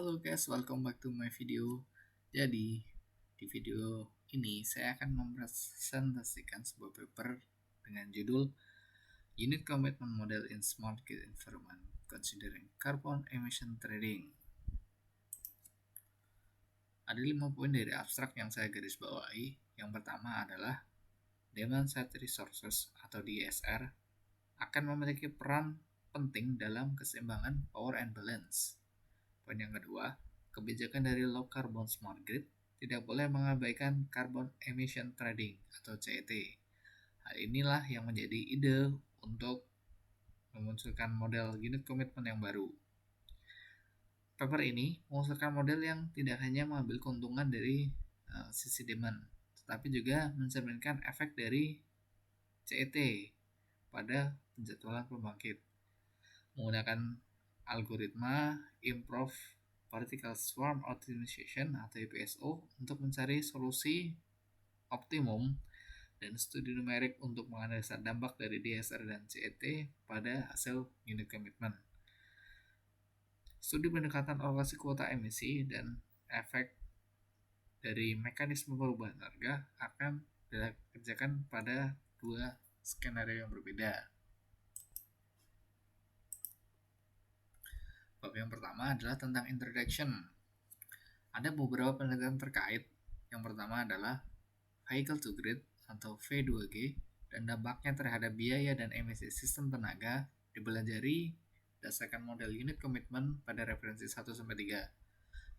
Halo guys, welcome back to my video. Jadi, di video ini saya akan mempresentasikan sebuah paper dengan judul Unit Commitment Model in Smart Grid Environment Considering Carbon Emission Trading. Ada 5 poin dari abstrak yang saya garis bawahi. Yang pertama adalah Demand Side Resources atau DSR akan memiliki peran penting dalam keseimbangan power and balance. Poin yang kedua, kebijakan dari Low Carbon Smart Grid tidak boleh mengabaikan Carbon Emission Trading atau CET. Hal inilah yang menjadi ide untuk memunculkan model unit komitmen yang baru. Paper ini mengusulkan model yang tidak hanya mengambil keuntungan dari sisi demand, tetapi juga mencerminkan efek dari CET pada penjadwalan pembangkit. Menggunakan algoritma Improve Particle Swarm Optimization atau IPSO untuk mencari solusi optimum dan studi numerik untuk menganalisa dampak dari DSR dan CET pada hasil unit komitmen. Studi pendekatan alokasi kuota emisi dan efek dari mekanisme perubahan harga akan dikerjakan pada dua skenario yang berbeda. Bab yang pertama adalah tentang introduction. Ada beberapa penelitian terkait. Yang pertama adalah Vehicle to Grid atau V2G dan dampaknya terhadap biaya dan emisi sistem tenaga dipelajari berdasarkan model unit komitmen pada referensi 1-3.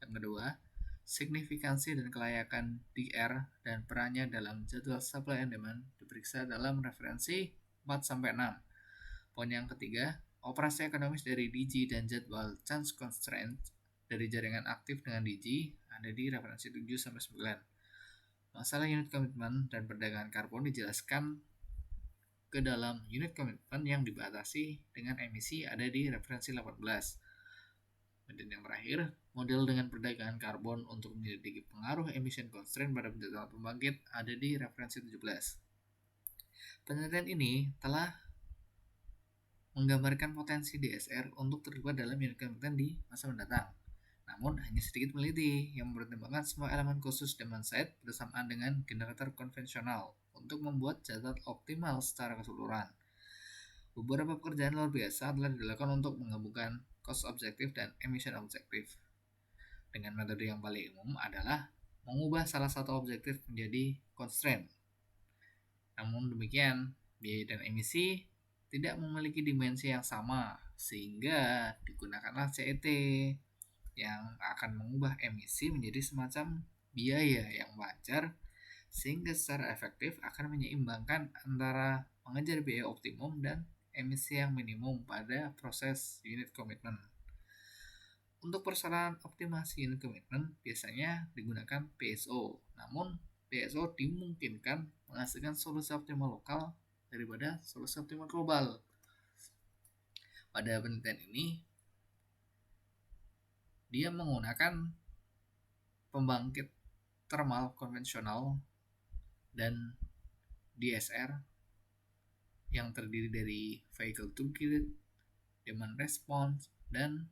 Yang kedua, signifikansi dan kelayakan DR dan perannya dalam jadwal supply and demand diperiksa dalam referensi 4-6. Poin yang ketiga, operasi ekonomis dari DG dan jadwal change constraint dari jaringan aktif dengan DG ada di referensi 7-9. Masalah unit komitmen dan perdagangan karbon dijelaskan ke dalam unit komitmen yang dibatasi dengan emisi ada di referensi 18. Dan yang terakhir, model dengan perdagangan karbon untuk menyelidiki pengaruh emission constraint pada penjadwalan pembangkit ada di referensi 17. Penelitian ini telah menggambarkan potensi DSR untuk terlibat dalam unit komitmen di masa mendatang. Namun, hanya sedikit peneliti yang mempertimbangkan semua elemen khusus demand side bersamaan dengan generator konvensional untuk membuat jadwal optimal secara keseluruhan. Beberapa pekerjaan luar biasa telah dilakukan untuk menggabungkan cost objektif dan emission objektif. Dengan metode yang paling umum adalah mengubah salah satu objektif menjadi constraint. Namun demikian, biaya dan emisi tidak memiliki dimensi yang sama, sehingga digunakanlah CET yang akan mengubah emisi menjadi semacam biaya yang wajar, sehingga secara efektif akan menyeimbangkan antara mengejar biaya optimum dan emisi yang minimum pada proses unit komitmen. Untuk persoalan optimasi unit komitmen biasanya digunakan PSO, namun PSO dimungkinkan menghasilkan solusi optimal lokal daripada solusi optimal global. Pada penelitian ini, dia menggunakan pembangkit thermal konvensional dan DSR yang terdiri dari vehicle to grid, demand response, dan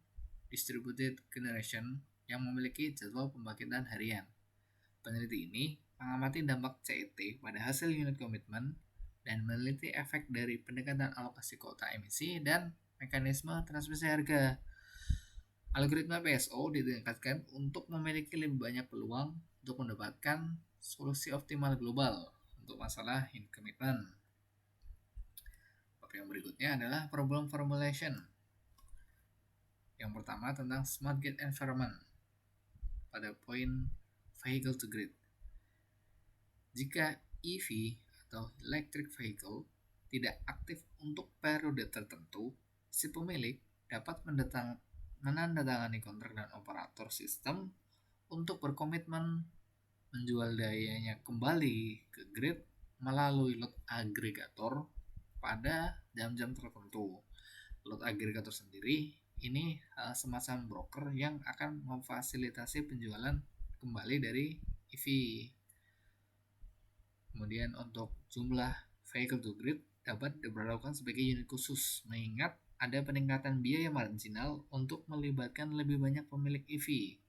distributed generation yang memiliki jadwal pembangkitan harian. Peneliti ini mengamati dampak CET pada hasil unit komitmen dan meneliti efek dari pendekatan alokasi kuota emisi dan mekanisme transmisi harga. Algoritma PSO ditingkatkan untuk memiliki lebih banyak peluang untuk mendapatkan solusi optimal global untuk masalah unit komitmen. Bab yang berikutnya adalah problem formulation. Yang pertama tentang smart grid environment pada poin vehicle to grid. Jika EV atau electric vehicle tidak aktif untuk periode tertentu, si pemilik dapat menandatangani kontrak dengan operator sistem untuk berkomitmen menjual dayanya kembali ke grid melalui load agregator pada jam-jam tertentu. Load agregator sendiri ini semacam broker yang akan memfasilitasi penjualan kembali dari EV. Kemudian untuk jumlah vehicle to grid dapat diberlakukan sebagai unit khusus, mengingat ada peningkatan biaya marginal untuk melibatkan lebih banyak pemilik EV.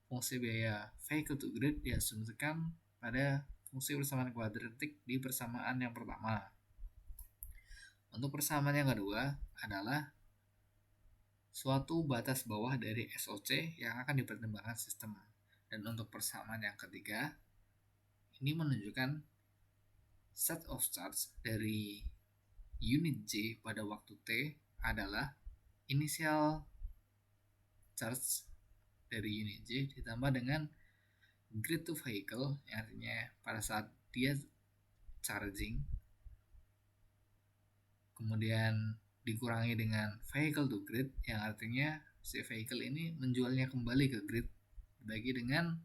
Fungsi biaya vehicle to grid diasumsikan pada fungsi persamaan kuadratik di persamaan yang pertama. Untuk persamaan yang kedua adalah suatu batas bawah dari SOC yang akan dipertimbangkan sistem. Dan untuk persamaan yang ketiga, ini menunjukkan set of charge dari unit J pada waktu T adalah initial charge dari unit J ditambah dengan grid to vehicle, yang artinya pada saat dia charging, kemudian dikurangi dengan vehicle to grid, yang artinya si vehicle ini menjualnya kembali ke grid dibagi dengan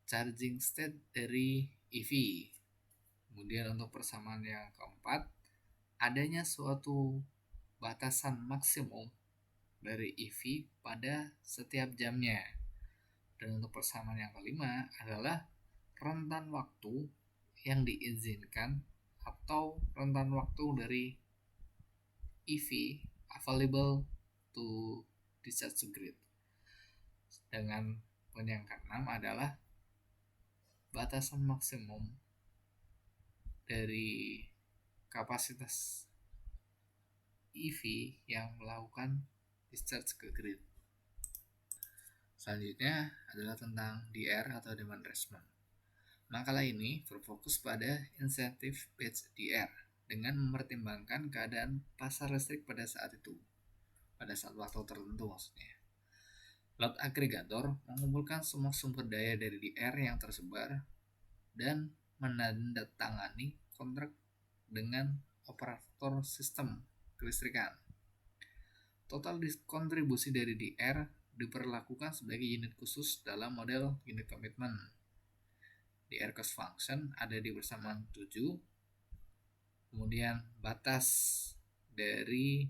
charging state dari EV. Kemudian untuk persamaan yang keempat, adanya suatu batasan maksimum dari EV pada setiap jamnya. Dan untuk persamaan yang kelima adalah rentan waktu yang diizinkan atau rentan waktu dari EV available to discharge to grid. Dengan poin yang keenam adalah batasan maksimum dari kapasitas EV yang melakukan discharge ke grid. Selanjutnya adalah tentang DR atau demand response. Makalah ini berfokus pada insentif based DR dengan mempertimbangkan keadaan pasar listrik pada saat itu, pada saat waktu tertentu maksudnya. Load agregator mengumpulkan semua sumber daya dari DR yang tersebar dan menandatangani kontrak dengan operator sistem kelistrikan. Total kontribusi dari DR diperlakukan sebagai unit khusus dalam model unit commitment. DR cost function ada di persamaan 7. Kemudian batas dari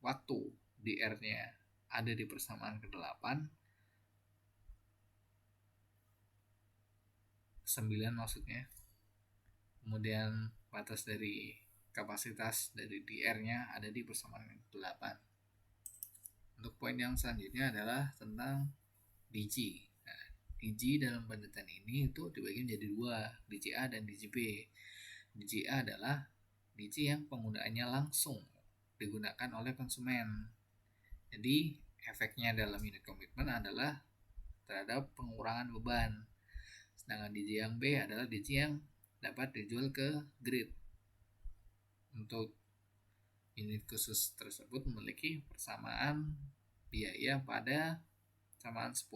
waktu DR-nya ada di persamaan ke-8. 9 maksudnya. Kemudian batas dari kapasitas dari DR-nya ada di persamaan ke-8. Untuk poin yang selanjutnya adalah tentang DG. Nah, DG dalam penelitian ini itu dibagi menjadi dua, DG A dan DG B. DG A adalah DG yang penggunaannya langsung digunakan oleh konsumen. Jadi efeknya dalam unit komitmen adalah terhadap pengurangan beban. Sedangkan DG yang B adalah DG yang dapat dijual ke grid. Untuk unit khusus tersebut memiliki persamaan biaya pada persamaan 10.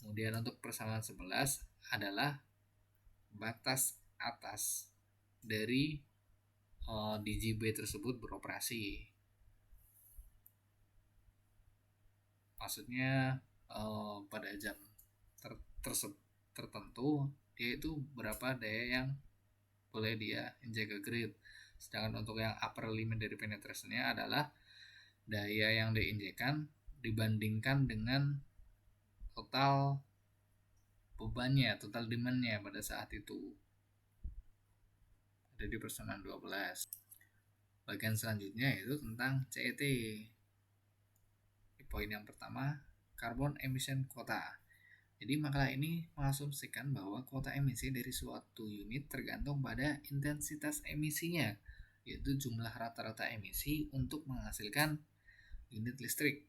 Kemudian untuk persamaan 11 adalah batas atas dari DGB tersebut beroperasi. Maksudnya pada jam tertentu dia itu berapa daya yang boleh dia injek ke grid. Sedangkan untuk yang upper limit dari penetrationnya adalah daya yang diinjekkan dibandingkan dengan total bebannya, total demandnya pada saat itu. Ada di persamaan 12. Bagian selanjutnya itu tentang CET. Di poin yang pertama, carbon emission quota. Jadi makalah ini mengasumsikan bahwa kuota emisi dari suatu unit tergantung pada intensitas emisinya, yaitu jumlah rata-rata emisi untuk menghasilkan unit listrik.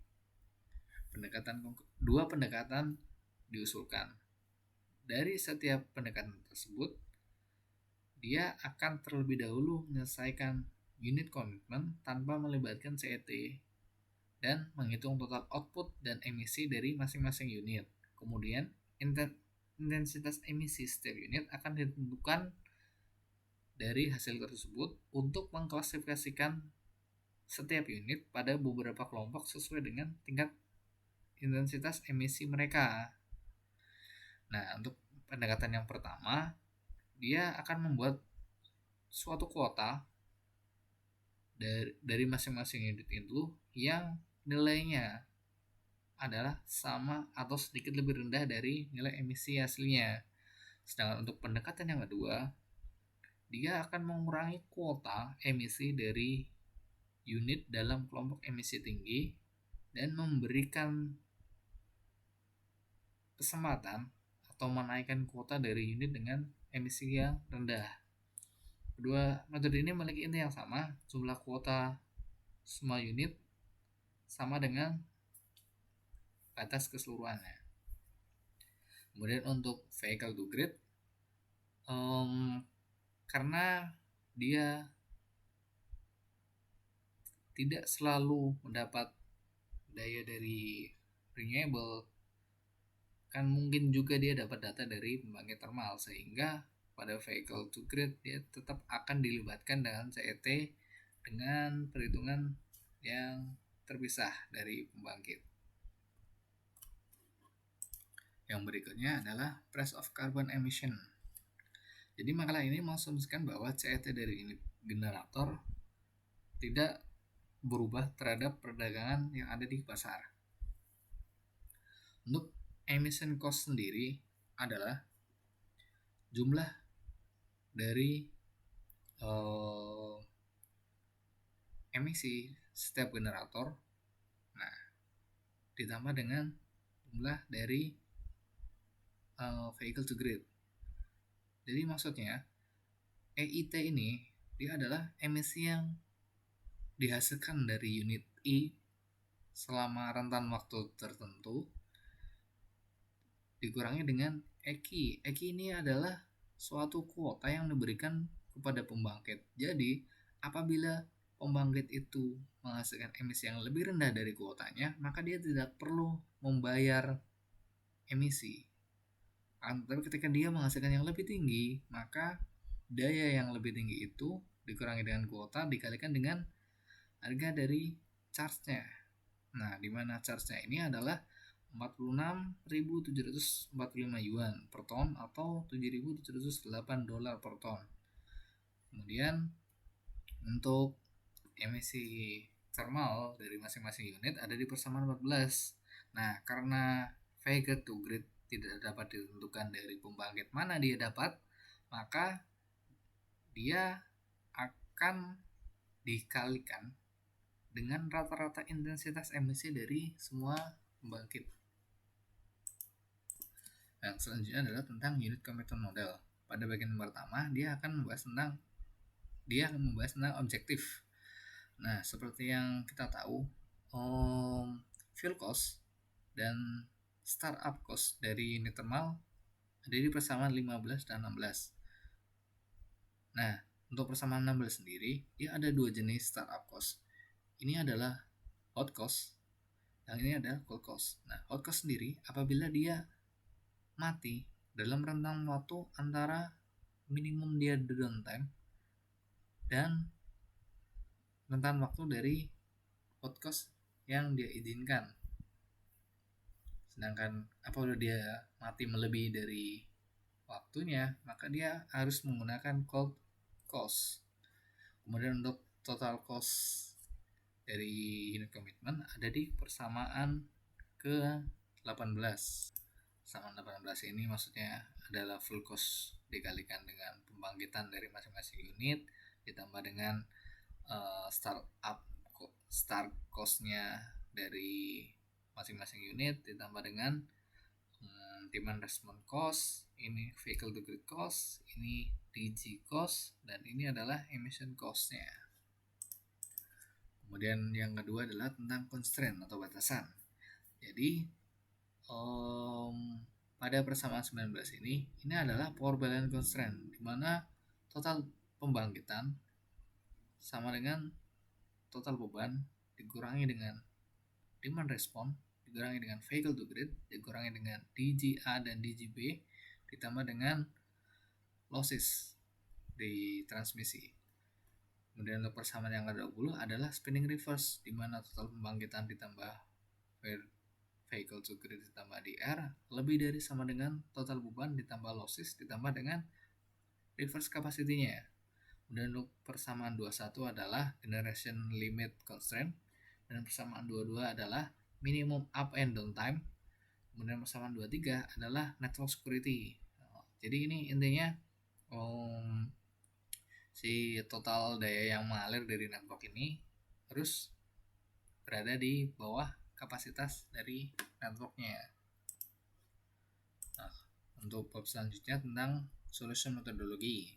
Dua pendekatan diusulkan. Dari setiap pendekatan tersebut, dia akan terlebih dahulu menyelesaikan unit komitmen tanpa melibatkan CET dan menghitung total output dan emisi dari masing-masing unit. Kemudian intensitas emisi setiap unit akan ditentukan dari hasil tersebut untuk mengklasifikasikan setiap unit pada beberapa kelompok sesuai dengan tingkat intensitas emisi mereka. Nah, untuk pendekatan yang pertama, dia akan membuat suatu kuota dari masing-masing unit itu yang nilainya adalah sama atau sedikit lebih rendah dari nilai emisi aslinya. Sedangkan untuk pendekatan yang kedua, dia akan mengurangi kuota emisi dari unit dalam kelompok emisi tinggi dan memberikan kesempatan atau menaikkan kuota dari unit dengan emisi yang rendah. Kedua metode ini memiliki inti yang sama, jumlah kuota semua unit sama dengan batas keseluruhannya. Kemudian untuk vehicle to grid, karena dia tidak selalu mendapat daya dari renewable, kan mungkin juga dia dapat data dari pembangkit thermal, sehingga pada vehicle to grid dia tetap akan dilibatkan dengan CET dengan perhitungan yang terpisah dari pembangkit. Yang berikutnya adalah price of carbon emission. Jadi makalah ini mengasumsikan bahwa CET dari unit generator tidak berubah terhadap perdagangan yang ada di pasar. Untuk emission cost sendiri adalah jumlah dari emisi setiap generator, nah ditambah dengan jumlah dari vehicle to grid. Jadi maksudnya EIT ini dia adalah emisi yang dihasilkan dari unit I selama rentan waktu tertentu dikurangi dengan EKI. EKI ini adalah suatu kuota yang diberikan kepada pembangkit. Jadi apabila pembangkit itu menghasilkan emisi yang lebih rendah dari kuotanya, maka dia tidak perlu membayar emisi. Tapi ketika dia menghasilkan yang lebih tinggi, maka daya yang lebih tinggi itu dikurangi dengan kuota dikalikan dengan harga dari charge-nya. Nah, di mana charge-nya ini adalah 46.745 yuan per ton atau 7.708 dolar per ton. Kemudian untuk emisi thermal dari masing-masing unit ada di persamaan 14. Nah, karena vehicle to grid tidak dapat ditentukan dari pembangkit mana dia dapat, maka dia akan dikalikan dengan rata-rata intensitas emisi dari semua pembangkit. Yang selanjutnya adalah tentang unit commitment model. Pada bagian pertama dia akan membahas tentang objektif. Nah, seperti yang kita tahu, fuel cost dan startup cost dari unit thermal ada di persamaan 15 dan 16. Nah, untuk persamaan 16 sendiri, dia ada dua jenis startup cost. Ini adalah hot cost, yang ini adalah cold cost. Nah, hot cost sendiri apabila dia mati dalam rentang waktu antara minimum dia downtime dan rentan waktu dari hot cost yang dia izinkan. Sedangkan apabila dia mati melebihi dari waktunya, maka dia harus menggunakan cold cost. Kemudian untuk total cost dari unit commitment ada di persamaan ke-18. Persamaan 18 ini maksudnya adalah full cost dikalikan dengan pembangkitan dari masing-masing unit ditambah dengan start cost-nya dari masing-masing unit ditambah dengan demand response cost, ini vehicle to grid cost, ini DG cost, dan ini adalah emission cost-nya. Kemudian yang kedua adalah tentang constraint atau batasan. Jadi pada persamaan 19 ini adalah power balance constraint, di mana total pembangkitan sama dengan total beban dikurangi dengan demand response, dikurangi dengan vehicle to grid, dikurangi dengan DGA dan DGB, ditambah dengan losses di transmisi. Kemudian untuk persamaan yang ke-20 adalah spinning reverse, di mana total pembangkitan ditambah vehicle to grid ditambah DR lebih dari sama dengan total beban ditambah losses ditambah dengan reverse capacity-nya. Kemudian untuk persamaan 21 adalah generation limit constraint, dan persamaan 22 adalah minimum up and down time. Kemudian persamaan 23 adalah network security. Jadi ini intinya si total daya yang mengalir dari network ini harus berada di bawah kapasitas dari networknya. Nah, untuk bab selanjutnya tentang solution methodology.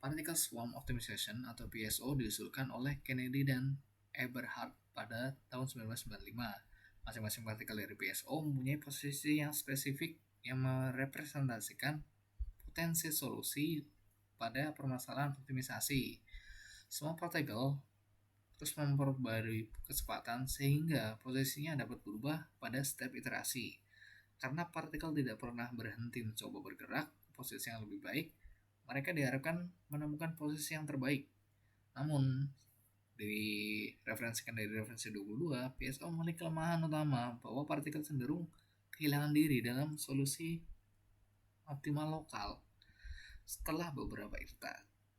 Particle Swarm Optimization atau PSO diusulkan oleh Kennedy dan Eberhard pada tahun 1995. Masing-masing partikel dari PSO mempunyai posisi yang spesifik yang merepresentasikan potensi solusi pada permasalahan optimisasi. Semua partikel terus memperbarui kecepatan sehingga posisinya dapat berubah pada setiap iterasi. Karena partikel tidak pernah berhenti mencoba bergerak ke posisi yang lebih baik, mereka diharapkan menemukan posisi yang terbaik. Namun, dari referensi 22, PSO memiliki kelemahan utama bahwa partikel cenderung kehilangan diri dalam solusi optimal lokal. Setelah beberapa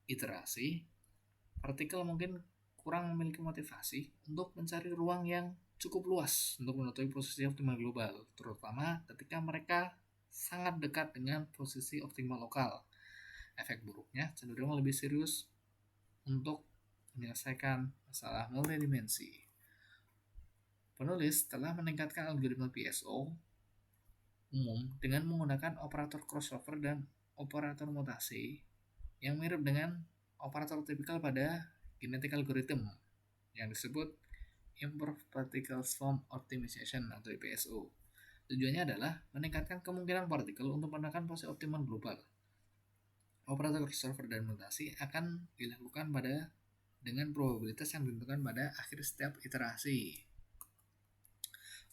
iterasi, partikel mungkin kurang memiliki motivasi untuk mencari ruang yang cukup luas untuk menutupi posisi optimal global, terutama ketika mereka sangat dekat dengan posisi optimal lokal. Efek buruknya cenderung lebih serius untuk menyelesaikan masalah multidimensi. Penulis telah meningkatkan algoritma PSO umum dengan menggunakan operator crossover dan operator mutasi yang mirip dengan operator tipikal pada genetic algorithm yang disebut Improved Particle Swarm Optimization atau IPSO. Tujuannya adalah meningkatkan kemungkinan partikel untuk menekan posisi optimal global. Operator crossover dan mutasi akan dilakukan dengan probabilitas yang ditentukan pada akhir setiap iterasi.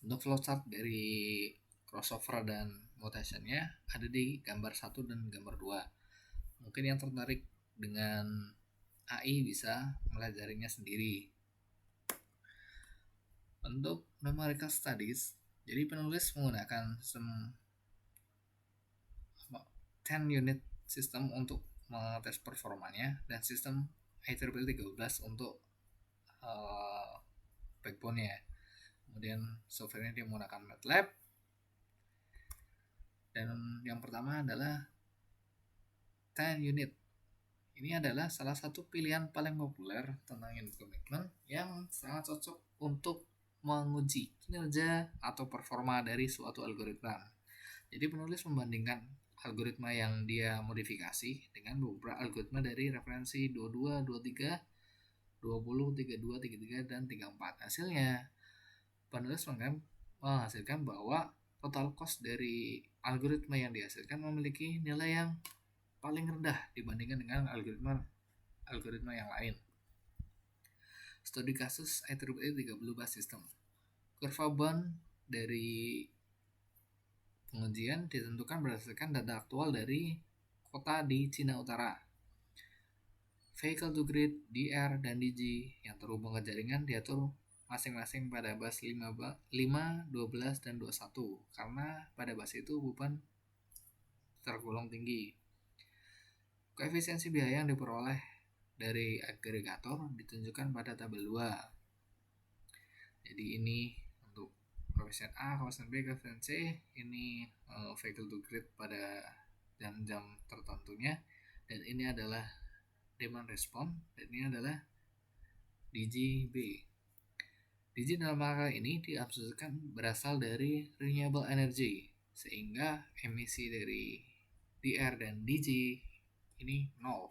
Untuk flowchart dari crossover dan mutationnya ada di gambar 1 dan gambar 2. Mungkin yang tertarik dengan AI bisa melajarinya sendiri. Untuk numerical studies, jadi penulis menggunakan sistem 10 unit sistem untuk mengetes performanya dan sistem IEEE 13 untuk backbone-nya. Kemudian software-nya dia menggunakan MATLAB. Dan yang pertama adalah 10 unit. Ini adalah salah satu pilihan paling populer tentang unit commitment yang sangat cocok untuk menguji kinerja atau performa dari suatu algoritma. Jadi penulis membandingkan algoritma yang dia modifikasi dengan beberapa algoritma dari referensi 22, 23, 20, 32, 33, dan 34. Hasilnya, penulis menghasilkan bahwa total cost dari algoritma yang dihasilkan memiliki nilai yang paling rendah dibandingkan dengan algoritma yang lain. Studi kasus IEEE 30 bus system. Kurva Bond dari pengujian ditentukan berdasarkan data aktual dari kota di Cina Utara. Vehicle to grid, DR, dan DG yang terhubung ke jaringan diatur masing-masing pada bus 5, 12, dan 21 karena pada bus itu beban tergolong tinggi. Koefisiensi biaya yang diperoleh dari agregator ditunjukkan pada tabel 2. Jadi ini untuk koefisien A, koefisien B, koefisien C. Ini vehicle to grid pada jam-jam tertentunya. Dan ini adalah demand response. Dan ini adalah DGB. DG dalam hal ini diabsorpsikan berasal dari renewable energy. Sehingga emisi dari DR dan DG ini 0.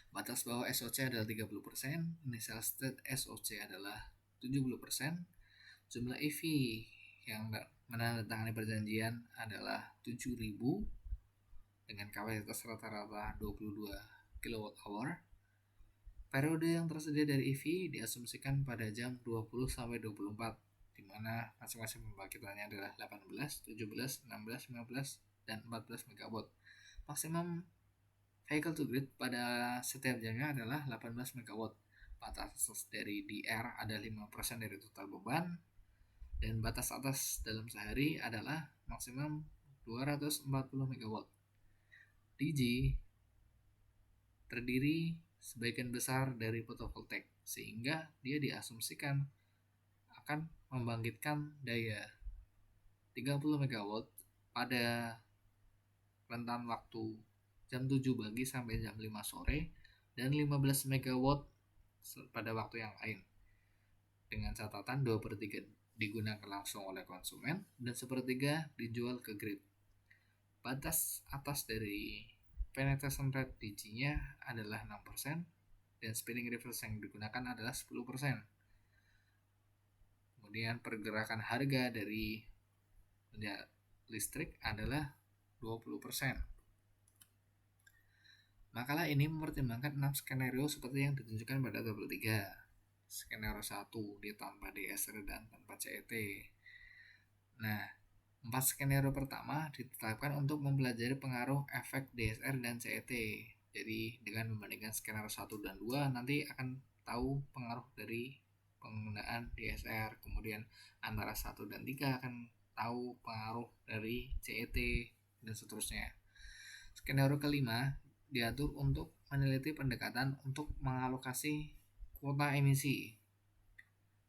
Batas bawah SOC adalah 30%, initial state SOC adalah 70%, jumlah EV yang menandatangani perjanjian adalah 7.000 dengan kapasitas rata-rata 22 kWh. Periode yang tersedia dari EV diasumsikan pada jam 20 sampai 24, di mana masing-masing pembangkitannya adalah 18, 17, 16, 15, dan 14 MW. Maksimum vehicle to grid pada setiap jamnya adalah 18 MW. Batas dari DR ada 5% dari total beban. Dan batas atas dalam sehari adalah maksimum 240 MW. DG terdiri sebagian besar dari fotovoltaik, sehingga dia diasumsikan akan membangkitkan daya 30 MW pada rentan waktu jam 7 pagi sampai jam 5 sore, dan 15 MW pada waktu yang lain. Dengan catatan 2/3 digunakan langsung oleh konsumen dan 1/3 dijual ke grid. Batas atas dari penetration rate DG-nya adalah 6% dan spinning reverse yang digunakan adalah 10%. Kemudian pergerakan harga dari listrik adalah 20%. Makalah ini mempertimbangkan 6 skenario seperti yang ditunjukkan pada tabel 3. Skenario 1 dia tanpa DSR dan tanpa CET. Nah, 4 skenario pertama ditetapkan untuk mempelajari pengaruh efek DSR dan CET. Jadi dengan membandingkan skenario 1 dan 2 nanti akan tahu pengaruh dari penggunaan DSR. Kemudian antara 1 dan 3 akan tahu pengaruh dari CET dan seterusnya. Skenario kelima diatur untuk meneliti pendekatan untuk mengalokasi kuota emisi.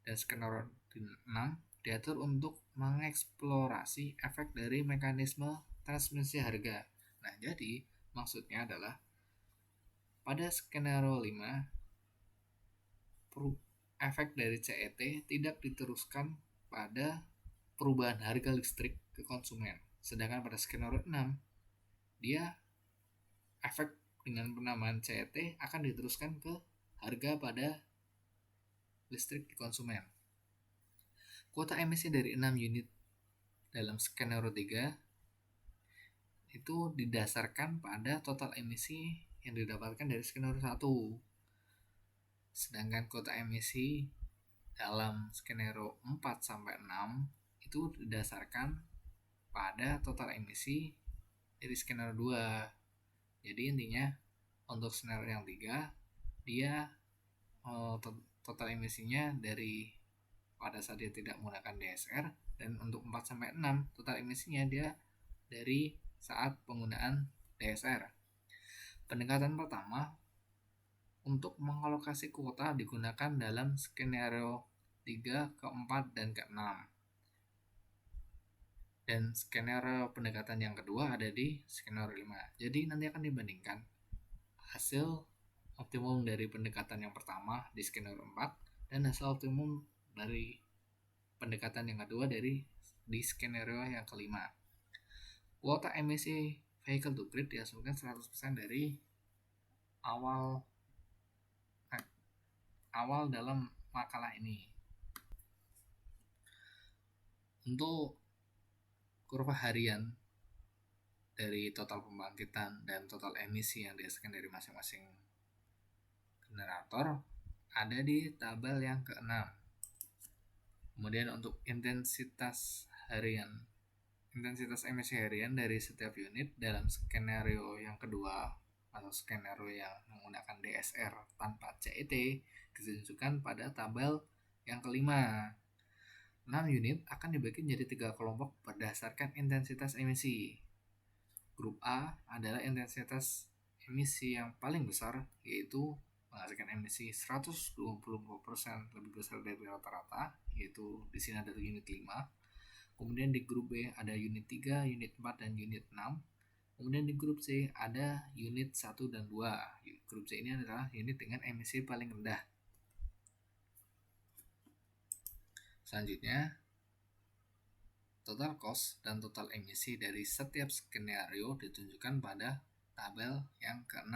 Dan skenario 6 diatur untuk mengeksplorasi efek dari mekanisme transmisi harga. Nah, jadi maksudnya adalah pada skenario 5 efek dari CET tidak diteruskan pada perubahan harga listrik ke konsumen. Sedangkan pada skenario 6 dia efek dengan penambahan CET akan diteruskan ke harga pada listrik di konsumen. Kuota emisi dari 6 unit dalam skenario 3 itu didasarkan pada total emisi yang didapatkan dari skenario 1. Sedangkan kuota emisi dalam skenario 4 sampai 6 itu didasarkan pada total emisi dari skenario 2. Jadi intinya untuk skenario yang 3 dia total emisinya dari pada saat dia tidak menggunakan DSR, dan untuk 4 sampai 6 total emisinya dia dari saat penggunaan DSR. Pendekatan pertama untuk mengalokasi kuota digunakan dalam skenario 3, ke-4, dan ke-6. Dan skenario pendekatan yang kedua ada di skenario 5. Jadi nanti akan dibandingkan hasil optimum dari pendekatan yang pertama di skenario 4 dan hasil optimum dari pendekatan yang kedua di skenario yang kelima. Kuota emisi vehicle to grid diasumsikan 100% dari awal dalam makalah ini. Untuk kurva harian dari total pembangkitan dan total emisi yang dihasilkan dari masing-masing generator ada di tabel yang ke-6. Kemudian untuk intensitas emisi harian dari setiap unit dalam skenario yang kedua atau skenario yang menggunakan DSR tanpa CET ditunjukkan pada tabel yang kelima. 6 unit akan dibagi menjadi 3 kelompok berdasarkan intensitas emisi. Grup A adalah intensitas emisi yang paling besar, yaitu menghasilkan emisi 120% lebih besar dari rata-rata, yaitu di sini ada unit 5. Kemudian di grup B ada unit 3, unit 4, dan unit 6. Kemudian di grup C ada unit 1 dan 2. Grup C ini adalah unit dengan emisi paling rendah. Selanjutnya, total cost dan total emisi dari setiap skenario ditunjukkan pada tabel yang ke-6.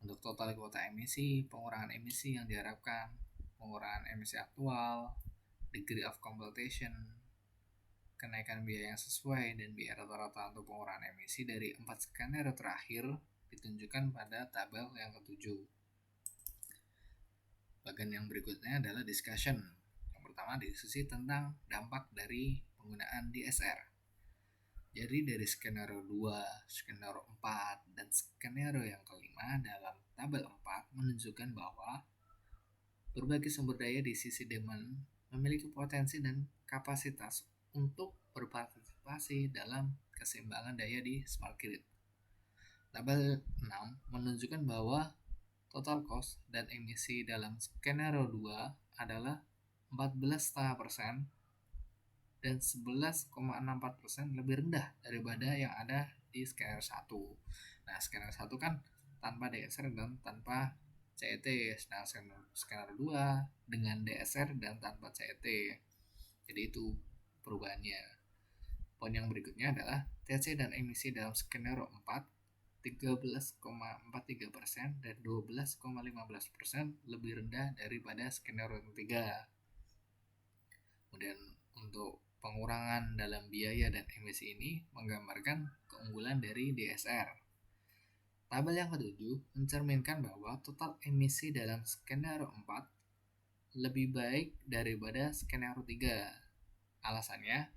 Untuk total kuota emisi, pengurangan emisi yang diharapkan, pengurangan emisi aktual, degree of completion, kenaikan biaya yang sesuai, dan biaya rata-rata untuk pengurangan emisi dari 4 skenario terakhir ditunjukkan pada tabel yang ke-7. Bagian yang berikutnya adalah discussion. Yang pertama diskusi tentang dampak dari penggunaan DSR. Jadi dari skenario 2, skenario 4, dan skenario yang kelima dalam tabel 4 menunjukkan bahwa berbagai sumber daya di sisi demand memiliki potensi dan kapasitas untuk berpartisipasi dalam keseimbangan daya di smart grid. Tabel 6 menunjukkan bahwa total cost dan emisi dalam skenario 2 adalah 14,5% dan 11,64% lebih rendah daripada yang ada di skenario 1. Nah, skenario 1 kan tanpa DSR dan tanpa CET. Nah, skenario 2 dengan DSR dan tanpa CET. Jadi itu perubahannya. Poin yang berikutnya adalah TC dan emisi dalam skenario 4 13,43% dan 12,15% lebih rendah daripada skenario 3. Kemudian untuk pengurangan dalam biaya dan emisi ini menggambarkan keunggulan dari DSR. Tabel yang ketujuh mencerminkan bahwa total emisi dalam skenario 4 lebih baik daripada skenario 3. Alasannya,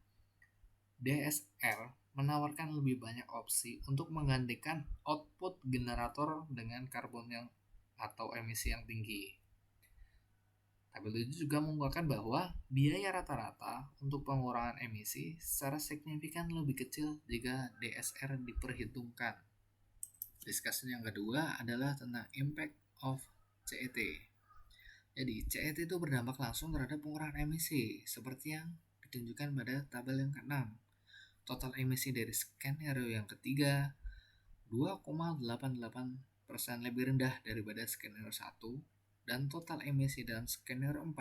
DSR menawarkan lebih banyak opsi untuk menggantikan output generator dengan karbon yang atau emisi yang tinggi. Tabel 7 juga mengungkapkan bahwa biaya rata-rata untuk pengurangan emisi secara signifikan lebih kecil jika DSR diperhitungkan. Discussion yang kedua adalah tentang impact of CET. Jadi, CET itu berdampak langsung terhadap pengurangan emisi, seperti yang ditunjukkan pada tabel yang ke-6. Total emisi dari skenario yang ketiga 2,88% lebih rendah daripada skenario 1, dan total emisi dalam skenario 4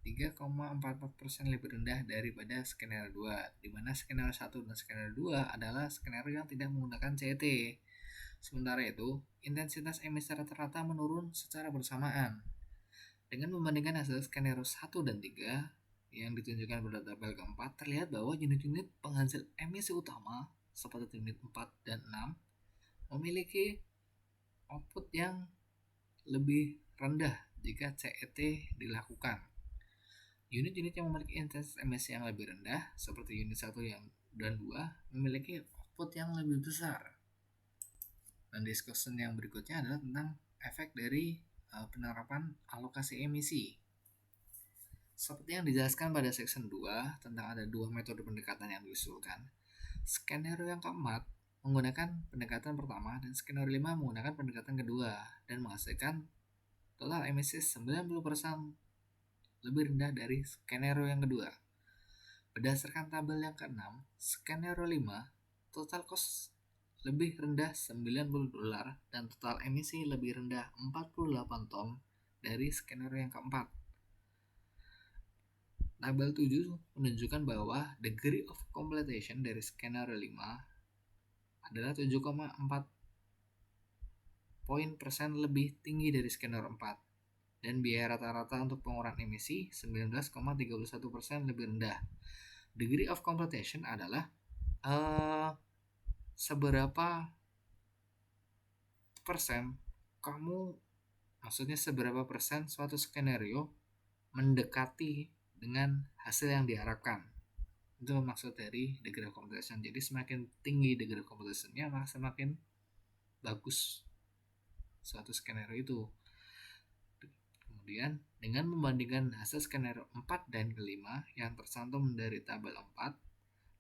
3,44% lebih rendah daripada skenario 2, di mana skenario 1 dan skenario 2 adalah skenario yang tidak menggunakan CET. Sementara itu, intensitas emisi rata-rata menurun secara bersamaan. Dengan membandingkan hasil skenario 1 dan 3 yang ditunjukkan pada tabel keempat, terlihat bahwa unit-unit penghasil emisi utama seperti unit 4 dan 6 memiliki output yang lebih rendah jika CET dilakukan. Unit-unit yang memiliki intensitas emisi yang lebih rendah seperti unit 1 dan 2 memiliki output yang lebih besar. Dan discussion yang berikutnya adalah tentang efek dari penerapan alokasi emisi. Seperti yang dijelaskan pada section 2 tentang ada dua metode pendekatan yang diusulkan. Skenario yang keempat menggunakan pendekatan pertama dan skenario 5 menggunakan pendekatan kedua dan menghasilkan total emisi 90% lebih rendah dari skenario yang kedua. Berdasarkan tabel yang ke-6, skenario 5 total cost lebih rendah $90 dan total emisi lebih rendah 48 ton dari skenario yang keempat. Tabel 7 menunjukkan bahwa degree of completion dari skenario 5 adalah 7,4 poin persen lebih tinggi dari skenario 4 dan biaya rata-rata untuk pengurangan emisi 19,31% lebih rendah. Degree of completion adalah seberapa persen seberapa persen suatu skenario mendekati dengan hasil yang diharapkan. Itu maksud dari degree of completion. Jadi semakin tinggi degree of completion-nya, maka semakin bagus suatu skenario itu. Kemudian dengan membandingkan hasil skenario 4 dan kelima yang tercantum dari tabel 4,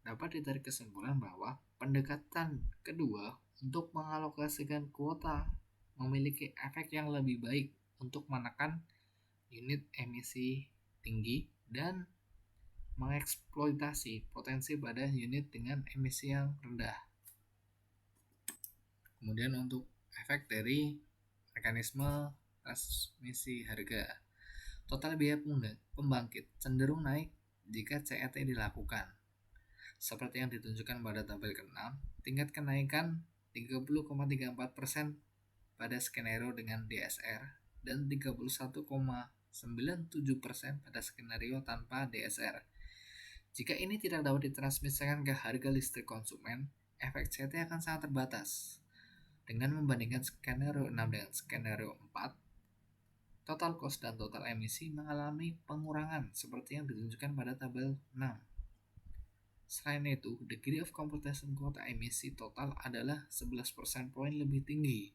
dapat ditarik kesimpulan bahwa pendekatan kedua untuk mengalokasikan kuota memiliki efek yang lebih baik untuk menekan unit emisi tinggi dan mengeksploitasi potensi pada unit dengan emisi yang rendah. Kemudian untuk efek dari mekanisme transmisi harga, total biaya pembangkit cenderung naik jika CET dilakukan. Seperti yang ditunjukkan pada tabel ke-6, tingkat kenaikan 30,34% pada skenario dengan DSR dan 31,97% pada skenario tanpa DSR. Jika ini tidak dapat ditransmisikan ke harga listrik konsumen, efek CET akan sangat terbatas. Dengan membandingkan skenario 6 dengan skenario 4, total cost dan total emisi mengalami pengurangan seperti yang ditunjukkan pada tabel 6. Selain itu, degree of completion kuota emisi total adalah 11 persen poin lebih tinggi.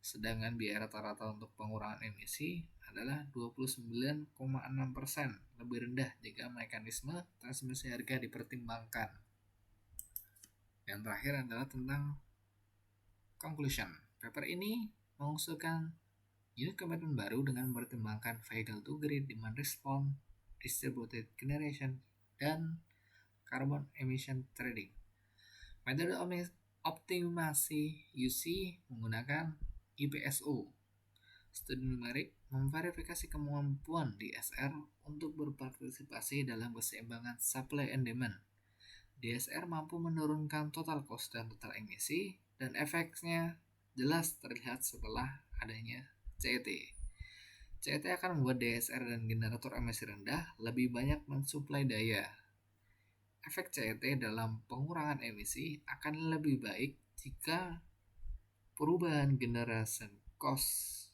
Sedangkan biaya rata-rata untuk pengurangan emisi adalah 29,6% lebih rendah jika mekanisme transmisi harga dipertimbangkan. Yang terakhir adalah tentang conclusion. Paper ini mengusulkan unit komitmen baru dengan mempertimbangkan vehicle to grid, demand response, distributed generation, dan carbon emission trading. Metode Optimasi UC menggunakan IPSO. Studi numerik memverifikasi kemampuan DSR untuk berpartisipasi dalam keseimbangan supply and demand. DSR mampu menurunkan total cost dan total emisi, dan efeknya jelas terlihat setelah adanya CET. CET akan membuat DSR dan generator emisi rendah lebih banyak mensuplai daya. Efek CET dalam pengurangan emisi akan lebih baik jika perubahan generation cost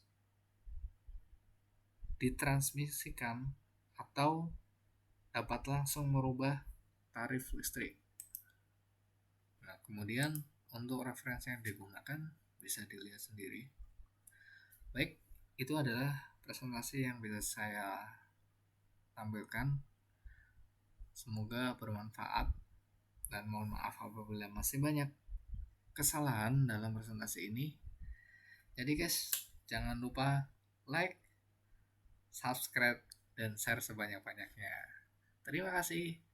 ditransmisikan atau dapat langsung merubah tarif listrik. Nah, kemudian untuk referensi yang digunakan bisa dilihat sendiri. Baik, itu adalah presentasi yang bisa saya tampilkan. Semoga bermanfaat, dan mohon maaf apabila masih banyak kesalahan dalam presentasi ini. Jadi guys, jangan lupa like, subscribe, dan share sebanyak-banyaknya. Terima kasih.